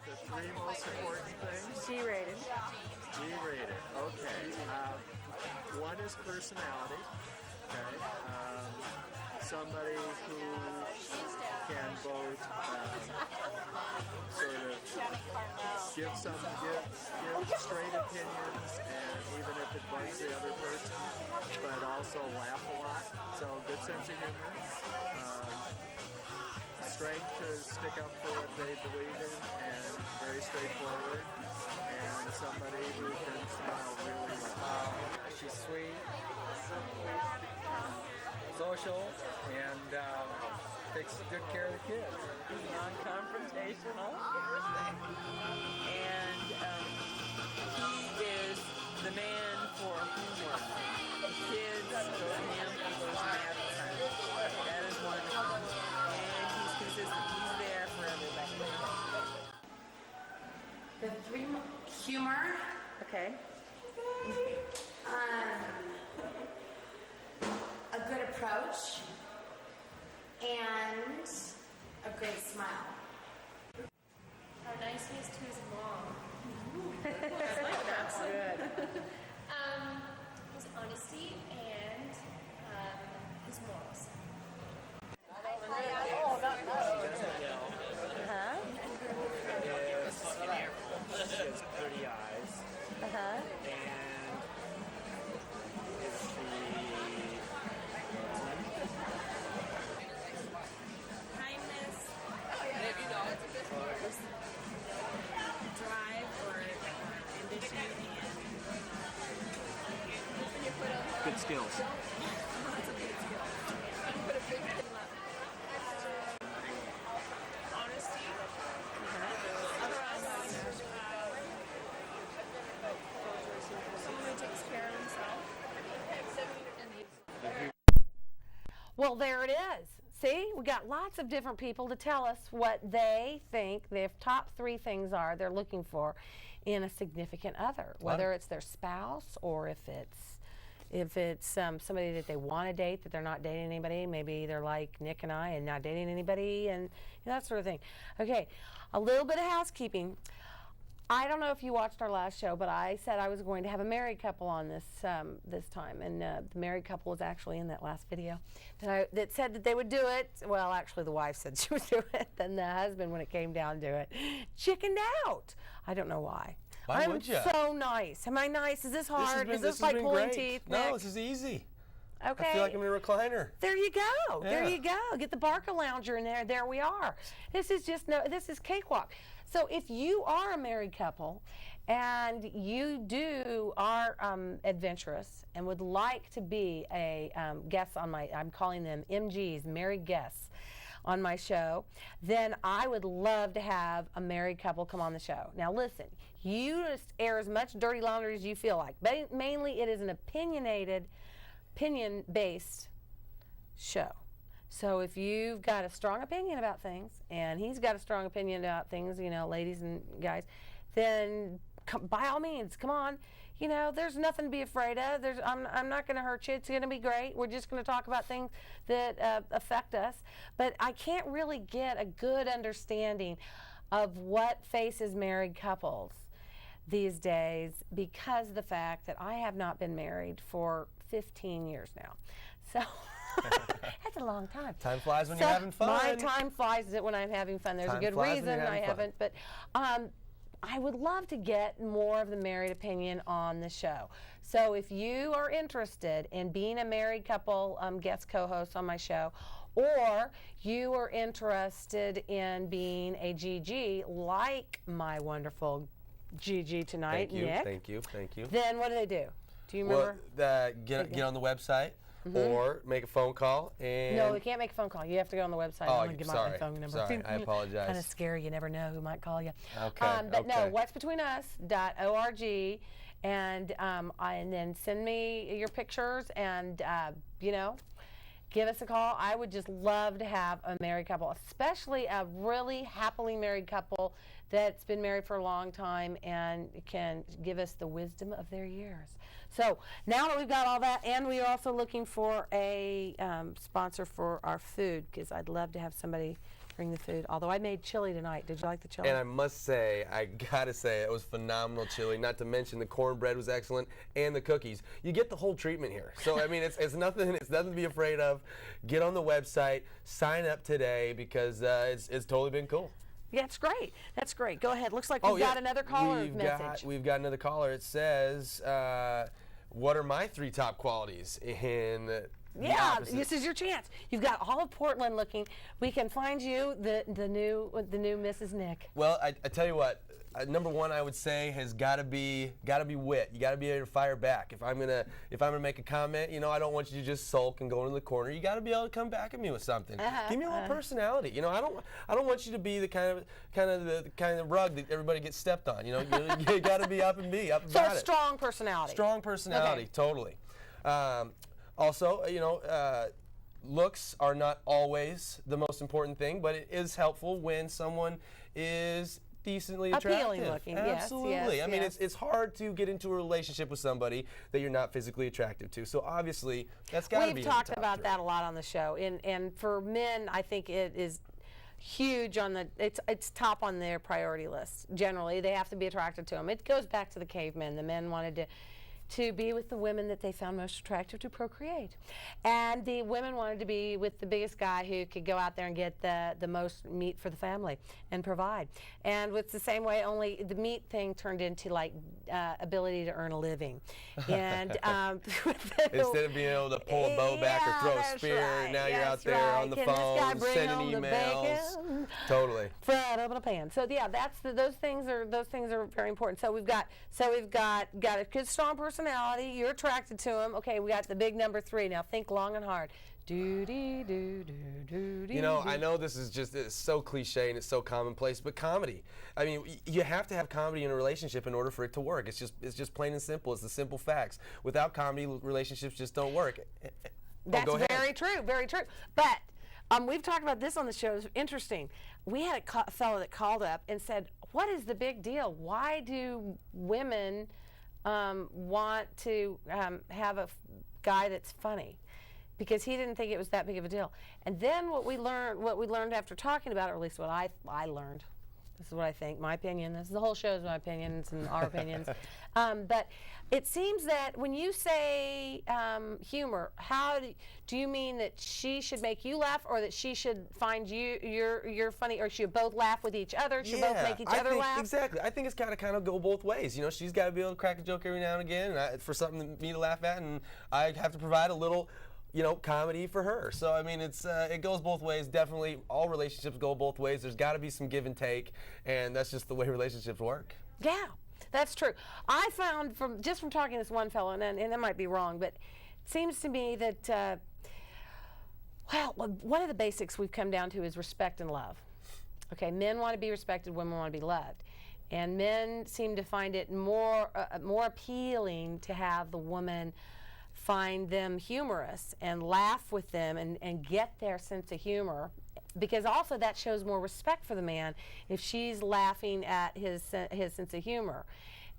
The 3 most important things? G-rated. G-rated. Okay. 1 is personality. Okay. Somebody who can both sort of give straight opinions, and even if it bugs the other person, but also laugh a lot. So good sense of humor. Strength to stick up for what they believe in, and very straightforward, and somebody who can smile really well. She's sweet, social, and takes good care of the kids. Non-confrontational, and he is the man for humor. The kids go to him for those math times. That is wonderful. And he's consistent. He's there for everybody. The 3 humor. Okay. A good approach. And a great smile. How nice he is to his mom. Good. His honesty and his morals. good skills? Honesty. Someone who takes care of himself. Well, there it is. See, we got lots of different people to tell us what they think their top 3 things are they're looking for in a significant other, whether it's their spouse or if it's somebody that they want to date that they're not dating anybody. Maybe they're like Nick and I and not dating anybody and that sort of thing. Okay, a little bit of housekeeping. I don't know if you watched our last show, but I said I was going to have a married couple on this this time, and the married couple was actually in that last video that said that they would do it. Well, actually, the wife said she would do it. Then the husband, when it came down to it, chickened out. I don't know why. Why I'm would ya? so nice. Am I nice? Is this hard? Is this like been pulling great. teeth? No, Nick? this is easy. Okay. I feel like I'm in a recliner. There you go. Yeah. There you go. Get the Barca Lounger in there. There we are. This is this is cakewalk. So if you are a married couple and you are adventurous and would like to be a guest on I'm calling them MGs, married guests, on my show, then I would love to have a married couple come on the show. Now listen, you just air as much dirty laundry as you feel like. But mainly it is an opinion-based show. So if you've got a strong opinion about things, and he's got a strong opinion about things, ladies and guys, then by all means, come on. There's nothing to be afraid of. I'm not going to hurt you. It's going to be great. We're just going to talk about things that affect us. But I can't really get a good understanding of what faces married couples these days because of the fact that I have not been married for 15 years now. So that's a long time. Time flies when you're having fun. My time flies when I'm having fun. There's a good reason I haven't. But I would love to get more of the married opinion on the show. So if you are interested in being a married couple guest co-host on my show, or you are interested in being a GG like my wonderful GG tonight, Nick. Thank you. Then what do? Do you remember? Well, get on the website or make a phone call. And No, you can't make a phone call. You have to go on the website. Oh, I'm gonna give my phone number. Sorry, I apologize. Kind of scary. You never know who might call you. Okay. But no, whatsbetweenus.org, and then send me your pictures and give us a call. I would just love to have a married couple, especially a really happily married couple that's been married for a long time and can give us the wisdom of their years. So now that we've got all that, and we are also looking for a sponsor for our food, because I'd love to have somebody bring the food. Although I made chili tonight. Did you like the chili? And I must say, I gotta say, it was phenomenal chili. Not to mention the cornbread was excellent, and the cookies. You get the whole treatment here. So I mean, it's nothing. It's nothing to be afraid of. Get on the website, sign up today, because it's totally been cool. Yeah, it's great. That's great. Go ahead. Looks like we've got another caller message. We've got another caller. It says, what are my 3 top qualities in Yeah, this is your chance. You've got all of Portland looking. We can find you the new Mrs. Nick. Well, I tell you what, number 1 I would say has got to be wit. You got to be able to fire back. If I'm gonna make a comment, I don't want you to just sulk and go into the corner. You got to be able to come back at me with something. Give me a little personality. I don't want you to be the kind of rug that everybody gets stepped on. You got to be up and be up about it. So strong personality. Strong personality, totally. Also, looks are not always the most important thing, but it is helpful when someone is decently attractive. Appealing looking, Absolutely. yes. I mean, it's hard to get into a relationship with somebody that you're not physically attracted to. So obviously, that's got to be. We've talked about that a lot on the show, and for men, I think it is huge on it's top on their priority list. Generally, they have to be attracted to them. It goes back to the cavemen. The men wanted to be with the women that they found most attractive to procreate. And the women wanted to be with the biggest guy who could go out there and get the most meat for the family and provide. And it's the same way, only the meat thing turned into like ability to earn a living. And instead of being able to pull a bow back or throw a spear, now you're out there on the phone sending emails. Totally. Fried up in a pan. So yeah, those things are very important. So we've got a good strong personality. personality. You're attracted to him. Okay, we got the big number 3. Now think long and hard. Do dee do do do dee. You know, I know this is just it's so cliche and it's so commonplace, but comedy. I mean, you have to have comedy in a relationship in order for it to work. It's just plain and simple. It's the simple facts. Without comedy, relationships just don't work. That's go ahead. very true, very true. But we've talked about this on the show. It's interesting. We had a fellow that called up and said, "What is the big deal? Why do women want to have a guy that's funny?" Because he didn't think it was that big of a deal. And then what we learned after talking about it, or at least what I learned. This is what I think, my opinion. This is the whole show is my opinions and our opinions. But it seems that when you say humor, how do you mean that she should make you laugh, or that she should find you're funny, or should both laugh with each other? Should both make each other laugh? Exactly. I think it's got to kind of go both ways. You know, she's got to be able to crack a joke every now and again for something for me to laugh at, and I have to provide a little, you know, comedy for her. So I mean, it goes both ways. Definitely, all relationships go both ways. There's got to be some give and take, and that's just the way relationships work. Yeah, that's true. I found from talking to this one fellow, and I might be wrong, but it seems to me that well, one of the basics we've come down to is respect and love. Okay, men want to be respected, women want to be loved, and men seem to find it more appealing to have the woman find them humorous and laugh with them and get their sense of humor, because also that shows more respect for the man if she's laughing at his sense of humor,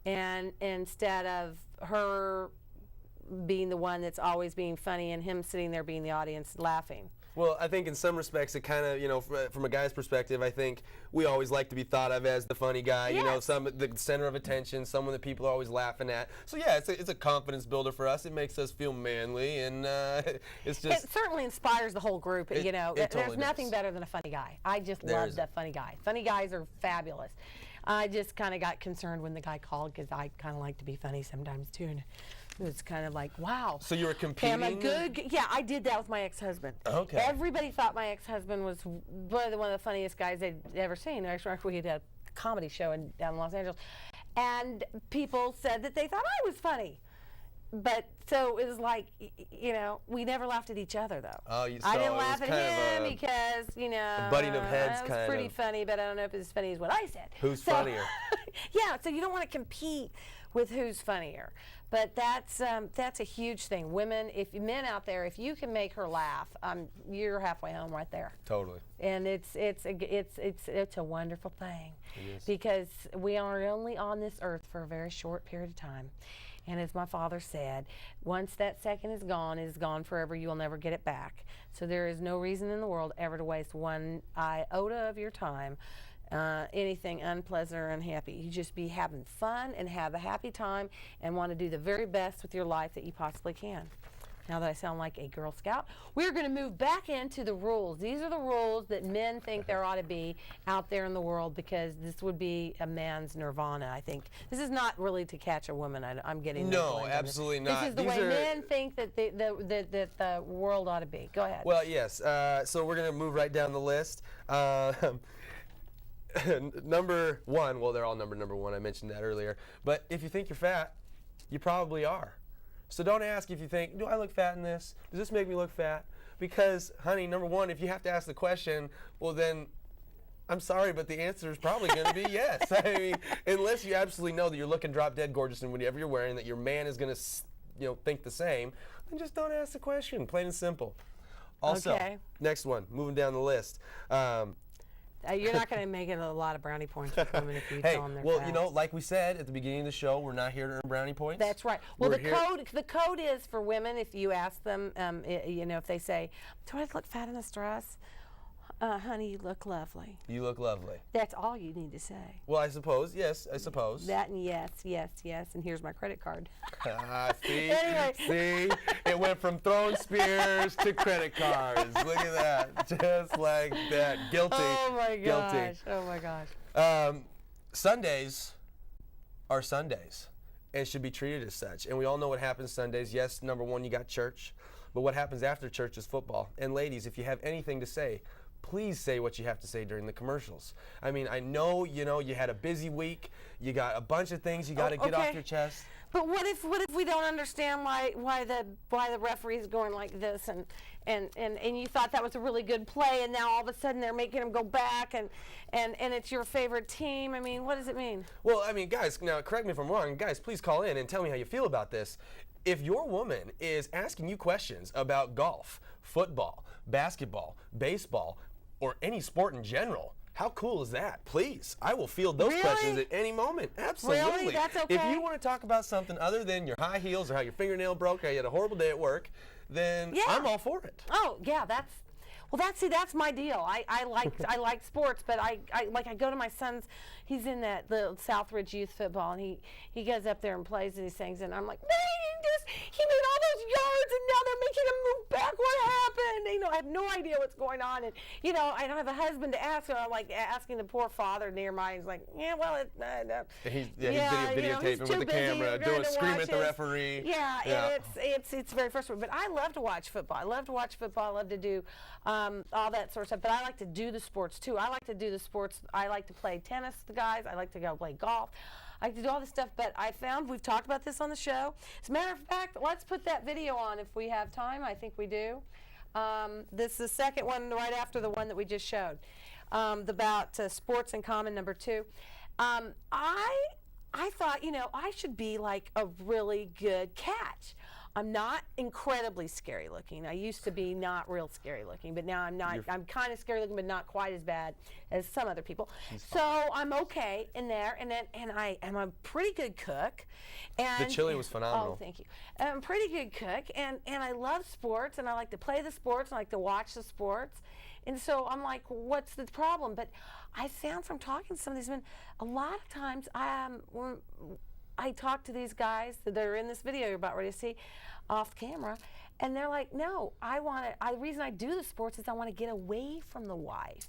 and instead of her being the one that's always being funny and him sitting there being the audience laughing. Well, I think in some respects it kind of, you know, from a guy's perspective, I think we always like to be thought of as the funny guy, you know, the center of attention, someone that people are always laughing at. So yeah, it's a confidence builder for us. It makes us feel manly, and it's just. It certainly inspires the whole group. You know, there's nothing better than a funny guy. I just love that funny guy. Funny guys are fabulous. I just kind of got concerned when the guy called, because I kind of like to be funny sometimes too. And it was kind of like, wow. So you were competing? Yeah, I did that with my ex-husband. Okay. Everybody thought my ex-husband was one of the funniest guys they'd ever seen. Actually, we had a comedy show down in Los Angeles, and people said that they thought I was funny. But so it was like, you know, we never laughed at each other though. Oh, I didn't laugh at him because, you know, a butting of heads, it was pretty funny, but I don't know if it's as funny as what I said. Who's funnier? Yeah, so you don't want to compete with who's funnier. But that's a huge thing. Women, men out there, if you can make her laugh, you're halfway home right there. Totally. And it's a wonderful thing, because we are only on this earth for a very short period of time. And as my father said, once that second is gone, it is gone forever. You will never get it back. So there is no reason in the world ever to waste one iota of your time anything unpleasant or unhappy. You just be having fun and have a happy time and want to do the very best with your life that you possibly can. Now that I sound like a Girl Scout, we're going to move back into the rules. These are the rules that men think there ought to be out there in the world, because this would be a man's nirvana, I think. This is not really to catch a woman. I'm getting no, absolutely not. This is the way men think that the world ought to be. Go ahead. Well, yes. So we're going to move right down the list. Number one, well, they're all number one. I mentioned that earlier. But if you think you're fat, you probably are. So don't ask if you think, do I look fat in this? Does this make me look fat? Because, honey, number one, if you have to ask the question, well then, I'm sorry, but the answer is probably going to be yes. I mean, unless you absolutely know that you're looking drop dead gorgeous in whatever you're wearing, that your man is going to, you know, think the same, then just don't ask the question, plain and simple. Also, next one, moving down the list. You're not going to make it a lot of brownie points with women if you tell them they're fat. You know, like we said at the beginning of the show, we're not here to earn brownie points. That's right. Well, the code is for women, if you ask them, you know, if they say, do I look fat in this dress? Honey, you look lovely. You look lovely. That's all you need to say. Well, I suppose, yes, I suppose. That and yes, and here's my credit card. See? Anyway. See? It went from throwing spears to credit cards. Look at that. Just like that. Guilty. Oh, my gosh. Guilty. Oh, my gosh. Sundays are Sundays and should be treated as such. And we all know what happens Sundays. Yes, number one, you got church. But what happens after church is football. And ladies, if you have anything to say, please say what you have to say during the commercials. I mean, I know, you had a busy week. You got a bunch of things you got to get off your chest. But what if we don't understand why the referee's going like this and you thought that was a really good play, and now all of a sudden they're making him go back and it's your favorite team? I mean, what does it mean? Well, I mean, guys, now correct me if I'm wrong. Guys, please call in and tell me how you feel about this. If your woman is asking you questions about golf, football, basketball, baseball, or any sport in general, how cool is that? Please, I will field those questions at any moment. Absolutely. Really? That's okay. If you want to talk about something other than your high heels or how your fingernail broke or you had a horrible day at work, then I'm all for it. Oh, yeah, that's my deal. I like sports, but I go to my son's. He's in the Southridge Youth Football, and he goes up there and plays and he sings, and I'm like, he made all those yards, and now they're making him move back. What happened? I have no idea what's going on, and I don't have a husband to ask, so I'm like asking the poor father near mine. He's like, He's videotaping with the camera, screaming at the referee. Yeah. And it's very frustrating. But I love to watch football. I love to do all that sort of stuff. But I like to do the sports too. I like to do the sports. I like to play tennis with the guys. I like to go play golf. I like to do all this stuff, but I found, we've talked about this on the show. As a matter of fact, let's put that video on if we have time. I think we do. This is the second one right after the one that we just showed, about sports in common, number 2. I thought, I should be like a really good catch. I'm not incredibly scary looking. I used to be not real scary looking, but now I'm not. I'm kind of scary looking, but not quite as bad as some other people. So I'm okay in there, and I'm a pretty good cook. And the chili was phenomenal. Oh, thank you. I'm a pretty good cook, and I love sports, and I like to play the sports, and I like to watch the sports. And so I'm like, what's the problem? But I found from talking to some of these men, a lot of times I talk to these guys that are in this video you're about ready to see off camera, and they're like, no, the reason I do the sports is I want to get away from the wife.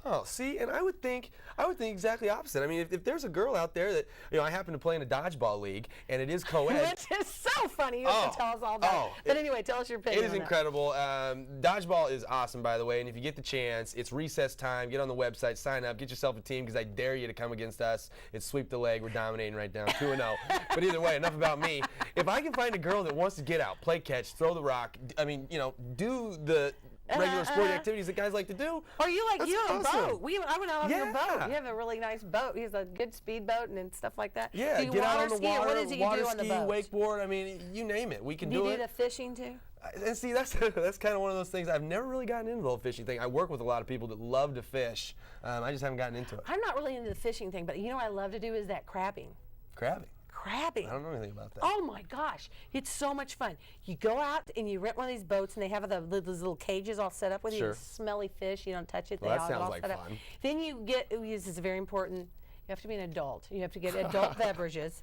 Oh, see, and I would think exactly opposite. I mean, if there's a girl out there that, I happen to play in a dodgeball league, and it is co-ed. Which is so funny. You have to tell us all about it. But anyway, tell us your opinion. It is incredible. Dodgeball is awesome, by the way, and if you get the chance, it's recess time. Get on the website, sign up, get yourself a team, because I dare you to come against us. It's sweep the leg. We're dominating right now, 2-0. But either way, enough about me. If I can find a girl that wants to get out, play catch, throw the rock, do the regular sporting activities that guys like to do. Or you have awesome. a boat. I went out on your boat. You have a really nice boat. You have a good speed boat and stuff like that. Yeah, do you get out on the ski, water, what is it you water do on ski, the boat? wakeboard. I mean, you name it. We can do it. Do you do the fishing too? And see, that's kind of one of those things. I've never really gotten into the whole fishing thing. I work with a lot of people that love to fish. I just haven't gotten into it. I'm not really into the fishing thing, but what I love to do is that crabbing. Crabbing? Crabbing. I don't know anything about that. Oh my gosh, it's so much fun. You go out and you rent one of these boats, and they have those little cages all set up with you. Smelly fish, you don't touch it. Well, that sounds like fun. Then you get, this is very important, you have to be an adult. You have to get adult beverages.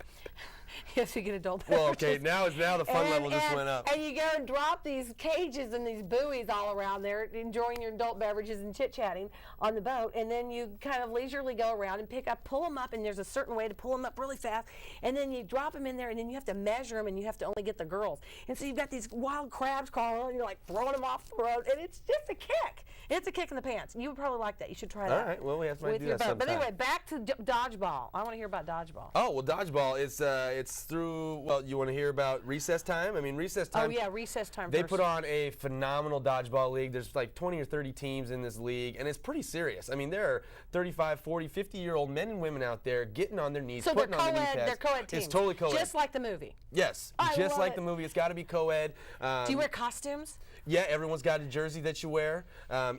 You have to get adult beverages. Well, okay, now the fun level just went up. And you go and drop these cages and these buoys all around there, enjoying your adult beverages and chit-chatting on the boat. And then you kind of leisurely go around and pull them up, and there's a certain way to pull them up really fast. And then you drop them in there, and then you have to measure them, and you have to only get the girls. And so you've got these wild crabs crawling, and you're like throwing them off the road, and it's just a kick. It's a kick in the pants. You would probably like that. You should try that. All right, well, we have to do that sometime. But anyway, back to dodgeball. I want to hear about dodgeball. Oh, well, dodgeball, it's through, you want to hear about recess time? I mean, recess time. Oh, yeah, recess time They first. put on a phenomenal dodgeball league. There's like 20 or 30 teams in this league, and it's pretty serious. I mean, there are 35, 40, 50-year-old men and women out there getting on their knees, so putting on their knee pads. They're co-ed teams. It's totally co-ed. Just like the movie. Yes, just like the movie. It's got to be co-ed. Do you wear costumes? Yeah, everyone's got a jersey that you wear.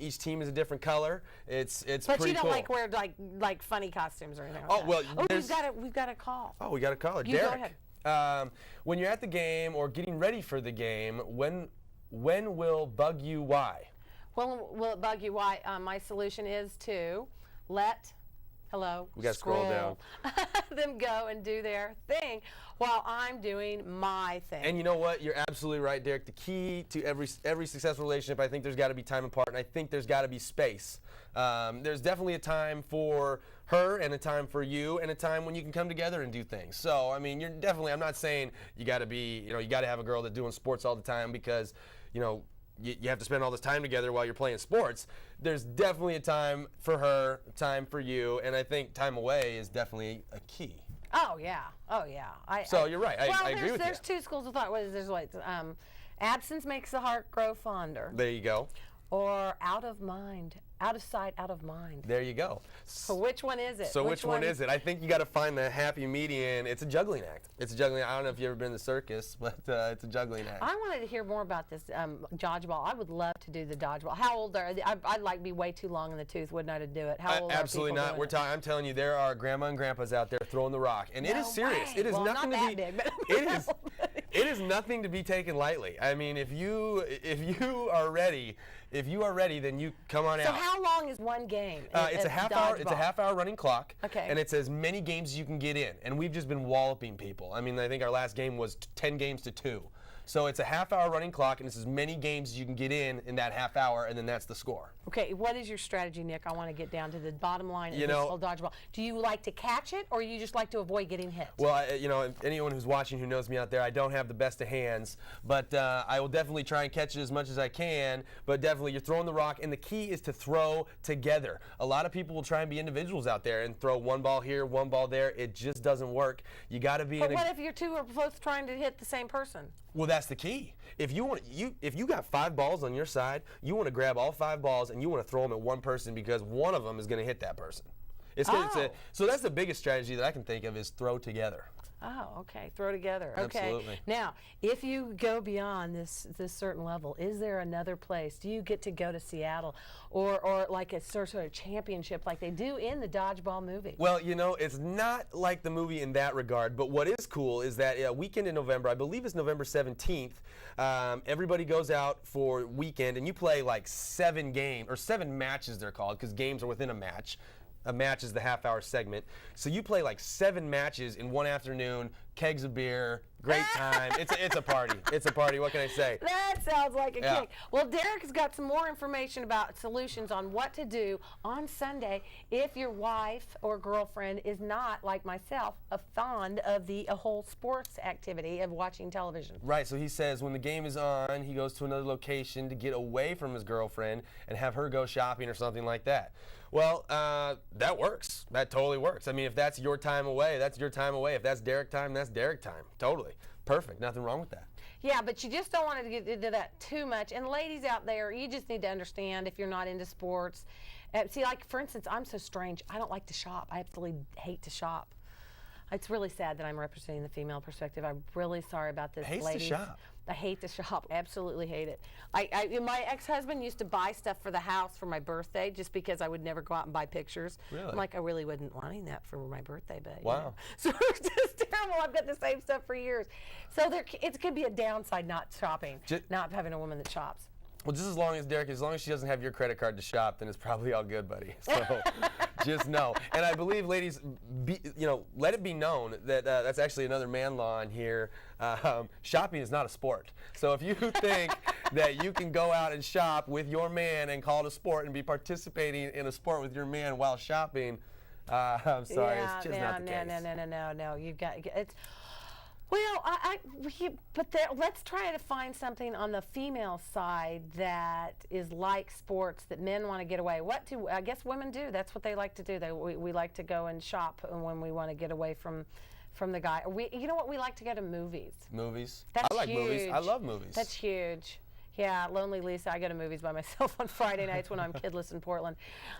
Each team is a different color. It's pretty cool. But you don't like wear like funny costumes or anything like that. Well, we've got a call. Oh, we got a caller. You Derek. go ahead. When you're at the game or getting ready for the game, when will bug you why? Well, will it bug you why? My solution is to let we got to scroll down. them go and do their thing while I'm doing my thing. And you know what? You're absolutely right, Derek. The key to every successful relationship, I think there's got to be time apart, and I think there's got to be space. There's definitely a time for her and a time for you and a time when you can come together and do things. So, I mean, I'm not saying you got to be, you got to have a girl that's doing sports all the time because, you have to spend all this time together while you're playing sports. There's definitely a time for her, time for you, and I think time away is definitely a key. Oh yeah, oh yeah. You're right. I agree with you. There's two schools of thought. Absence makes the heart grow fonder. There you go. Or out of mind, out of sight, out of mind. There you go. So which one is it? So which one is it? I think you got to find the happy median. It's a juggling act. It's a juggling. I don't know if you've ever been in the circus, but it's a juggling act. I wanted to hear more about this dodgeball. I would love to do the dodgeball. How old are they? I'd like to be way too long in the tooth, wouldn't I, to do it? How old absolutely are people not. doing it? I'm telling you, there are grandma and grandpas out there throwing the rock, and it is serious. It is well, nothing not to be. Big, but It is nothing to be taken lightly. I mean, if you are ready, then you come on out. So how long is one game? It's a half hour. It's a half-hour running clock. Okay. And it's as many games as you can get in. And we've just been walloping people. I mean, I think our last game was 10 games to 2. So it's a half-hour running clock, and it's as many games as you can get in that half hour, and then that's the score. Okay, what is your strategy, Nick? I want to get down to the bottom line of this whole dodgeball. Do you like to catch it, or you just like to avoid getting hit? Well, anyone who's watching who knows me out there, I don't have the best of hands, but I will definitely try and catch it as much as I can, but definitely you're throwing the rock, and the key is to throw together. A lot of people will try and be individuals out there and throw one ball here, one ball there. It just doesn't work. You got to be But what if you two are both trying to hit the same person? Well, that's the key. If you got 5 balls on your side, you want to grab all 5 balls and you want to throw them at one person because one of them is going to hit that person. So that's the biggest strategy that I can think of is throw together. Oh, okay. Throw together. Okay. Absolutely. Now, if you go beyond this certain level, is there another place? Do you get to go to Seattle or like a sort of championship like they do in the dodgeball movie? Well, it's not like the movie in that regard, but what is cool is that a weekend in November, I believe it's November 17th, everybody goes out for weekend and you play like 7 matches they're called because games are within a match. A match is the half-hour segment. So you play like 7 matches in one afternoon, kegs of beer, great time. It's a party. It's a party. What can I say? That sounds like a kick. Well, Derek has got some more information about solutions on what to do on Sunday if your wife or girlfriend is not, like myself, fond of the whole sports activity of watching television. Right. So he says when the game is on, he goes to another location to get away from his girlfriend and have her go shopping or something like that. Well, that works. That totally works. I mean, if that's your time away, that's your time away. If that's Derek time, that's Derek time. Totally. Perfect. Nothing wrong with that. Yeah, but you just don't want to get into that too much. And ladies out there, you just need to understand if you're not into sports. See, like, for instance, I'm so strange. I don't like to shop. I absolutely hate to shop. It's really sad that I'm representing the female perspective. I'm really sorry about this, Hates ladies. to shop. I hate to shop. Absolutely hate it. My ex-husband used to buy stuff for the house for my birthday just because I would never go out and buy pictures. Really? I'm like, I really wasn't wanting that for my birthday, but wow. So it's just terrible. I've got the same stuff for years. So it could be a downside not shopping, not having a woman that shops. Well, just as long as she doesn't have your credit card to shop, then it's probably all good, buddy. So just know. And I believe, ladies, let it be known that that's actually another man law in here. Shopping is not a sport. So if you think that you can go out and shop with your man and call it a sport and be participating in a sport with your man while shopping, I'm sorry, it's just not the case. No. You've got it's. Well, let's try to find something on the female side that is like sports that men want to get away. I guess women do. That's what they like to do. We like to go and shop when we want to get away from the guy. You know what? We like to go to movies. Movies? That's I like huge. movies. I love movies. That's huge. Yeah, Lonely Lisa. I go to movies by myself on Friday nights when I'm kidless in Portland.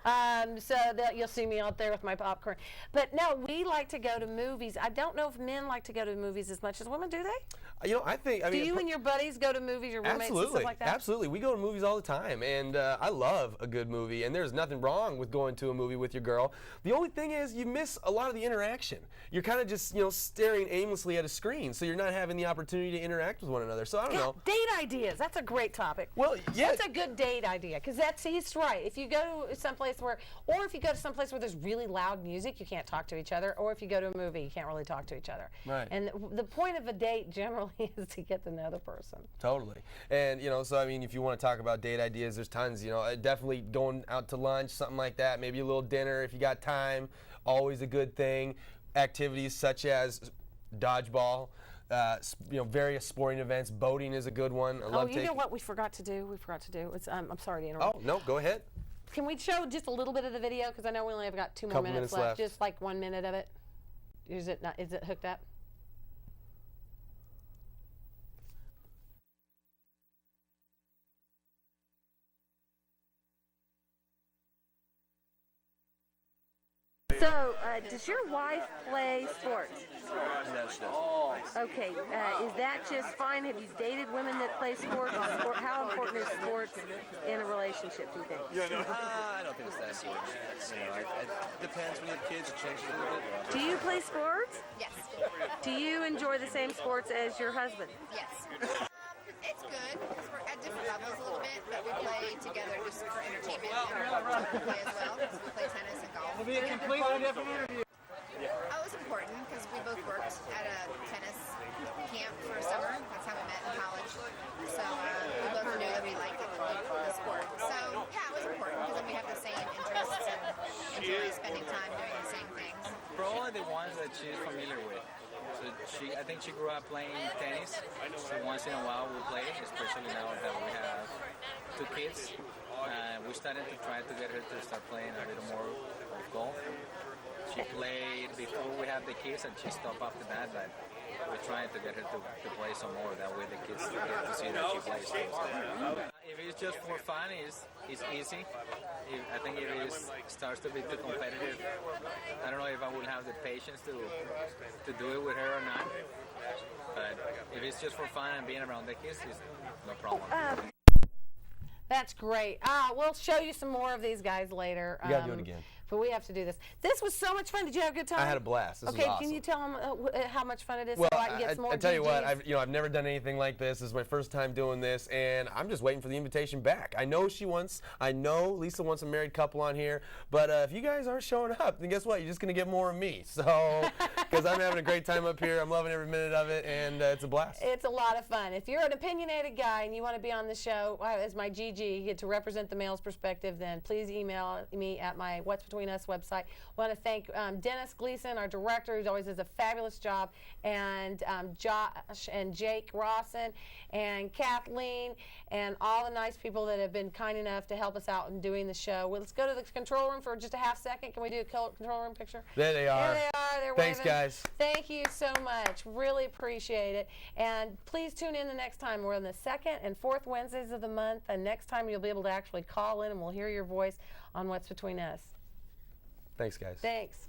So you'll see me out there with my popcorn. But no, we like to go to movies. I don't know if men like to go to movies as much as women. Do they? I think. Do you and your buddies go to movies, your roommates and stuff like that? Absolutely. We go to movies all the time, and I love a good movie. And there's nothing wrong with going to a movie with your girl. The only thing is you miss a lot of the interaction. You're kind of just staring aimlessly at a screen, so you're not having the opportunity to interact with one another. So I don't know. Date ideas. That's a great topic. Well, yeah. That's a good date idea because he's right. If you go someplace where there's really loud music, you can't talk to each other. Or if you go to a movie, you can't really talk to each other. Right. And the point of a date generally is to get to know the person. Totally. And so I mean, if you want to talk about date ideas, there's tons. Definitely going out to lunch, something like that. Maybe a little dinner if you got time. Always a good thing. Activities such as dodgeball. various sporting events. Boating is a good one. I love you know what we forgot to do? It's, I'm sorry to interrupt. Oh, no, go ahead. Can we show just a little bit of the video? Because I know we only have got 2 more Couple minutes minutes left. Just like 1 minute of it. Is it hooked up? So, does your wife play sports? No, she doesn't. Okay, is that just fine? Have you dated women that play sports? How important is sports in a relationship, do you think? I don't think it's that serious. It depends. When you have kids, it changes a little bit. Do you play sports? Yes. Do you enjoy the same sports as your husband? Yes. It's good because we're at different levels a little bit, but we play together just for entertainment. And our children play as well. We play tennis and golf. It'll be a completely different interview. It was important because we both worked at a tennis camp for a summer. That's how we met in college. So we both knew that we liked the sport. So yeah, it was important because then we have the same interests and enjoy spending time doing the same things. Probably the ones that she's familiar with. So I think she grew up playing tennis. So once in a while we play, especially now that we have 2 kids. We started to try to get her to start playing a little more of golf. She played before we had the kids and she stopped after that, but we're trying to get her to play some more. That way the kids get to see that she plays. If it's just for fun, it's easy. I think if it starts to be too competitive, I don't know if I will have the patience to do it with her or not. But if it's just for fun and being around the kids, it's no problem. That's great. We'll show you some more of these guys later. You got to do it again. But we have to do this. This was so much fun. Did you have a good time? I had a blast. This was okay, awesome. can you tell them how much fun it is Well, so I can get some more I tell you what, GGs? I've never done anything like this. This is my first time doing this, and I'm just waiting for the invitation back. I know Lisa wants a married couple on here, but if you guys aren't showing up, then guess what? You're just going to get more of me. So, because I'm having a great time up here. I'm loving every minute of it, and it's a blast. It's a lot of fun. If you're an opinionated guy and you want to be on the show as my GG, you get to represent the male's perspective, then please email me at my What's Between Us website. I want to thank Dennis Gleason, our director, who always does a fabulous job, and Josh and Jake Rawson and Kathleen and all the nice people that have been kind enough to help us out in doing the show. Well, let's go to the control room for just a half second. Can we do a control room picture? There they are. There they are. They're Thanks, waving. guys. Thank you so much. Really appreciate it. And please tune in the next time. We're on the 2nd and 4th Wednesdays of the month, and next time you'll be able to actually call in and we'll hear your voice on What's Between Us. Thanks, guys. Thanks.